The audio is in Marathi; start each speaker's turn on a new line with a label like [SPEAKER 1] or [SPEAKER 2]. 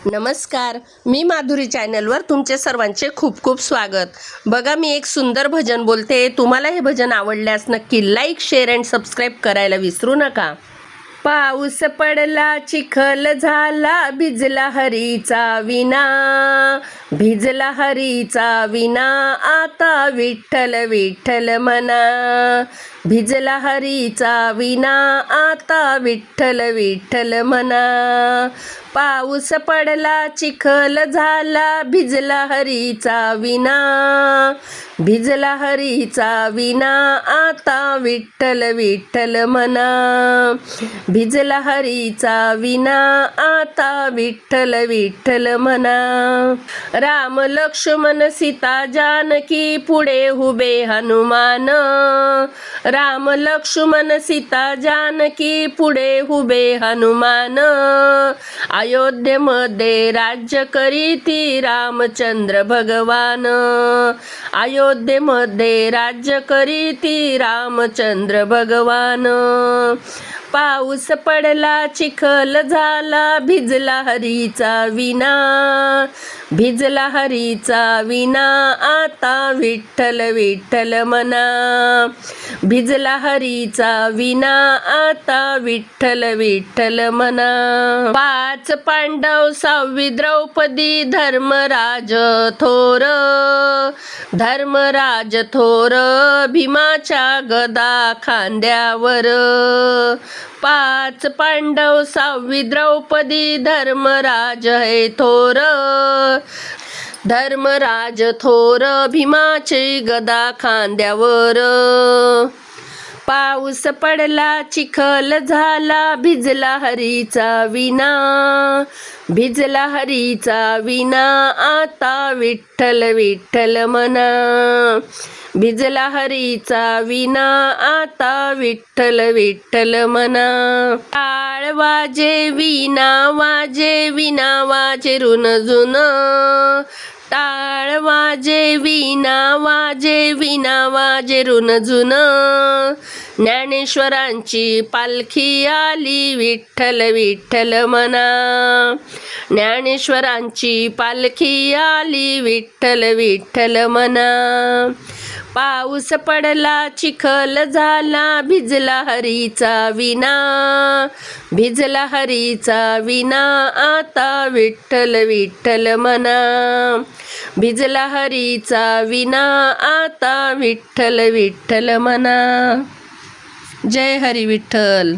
[SPEAKER 1] नमस्कार, मी माधुरी चॅनलवर तुमचे सर्वांचे खूप खूप स्वागत. बघा, मी एक सुंदर भजन बोलते. तुम्हाला हे भजन आवडल्यास नक्की लाईक, शेअर अँड सबस्क्राईब करायला विसरू नका. पाऊस पडला, चिखल झाला, भिजला हरीचा विना, भिजला हरीचा विना, आता विठ्ठल विठ्ठल म्हणा. भिजला हरीचा विना, आता विठ्ठल विठ्ठल म्हणा. पाऊस पडला, चिखल झाला, भिजला हरीचा विना, भिजला हरीचा विना, आता विठ्ठल विठ्ठल म्हणा. भिजला हरीचा विना, आता विठ्ठल विठ्ठल म्हणा. राम लक्ष्मण सीता जानकी, पुढे उभे हनुमान. राम लक्ष्मण सीता जानकी, पुढे उभे हनुमान. अयोध्येमध्ये राज्य करीती रामचंद्र भगवान. अयोध्येमध्ये राज्य करीती रामचंद्र भगवान. पाऊस पडला, चिखल झाला, भिजला हरीचा विना, भिजला हरीचा विना, आता विठ्ठल विठ्ठल म्हणा. भिजला हरीचा विना, आता विठ्ठल विठ्ठल म्हणा. 5 पांडव, 6वी द्रौपदी, धर्मराज थोर, धर्मराज थोर, भीमाच्या गदा खांद्यावर. 5 पांडव, 6वी द्रौपदी, धर्मराज हे थोर, धर्मराज थोर, भीमाची गदा खांद्यावर. पाऊस पडला, चिखल झाला, भिजला हरीचा विना, भिजला हरीचा विना, आता विठ्ठल विठ्ठल म्हणा. भिजला हरीचा विना, आता विठ्ठल विठ्ठल म्हणा. टाळ वाजे, विना वाजे, विना वाजे रुणझुन. टाळ वाजे, विना वाजे, विना वाजे रुणझुन. ज्ञानेश्वरांची पालखी आली, विठ्ठल विठ्ठल म्हणा. ज्ञानेश्वरांची पालखी आली, विठ्ठल विठ्ठल म्हणा. पाऊस पडला, चिखल झाला, भिजला हरीचा विना, भिजला हरीचा विना, आता विठ्ठल विठ्ठल म्हणा. भिजला हरीचा विना, आता विठ्ठल विठ्ठल म्हणा. जय हरी विठ्ठल.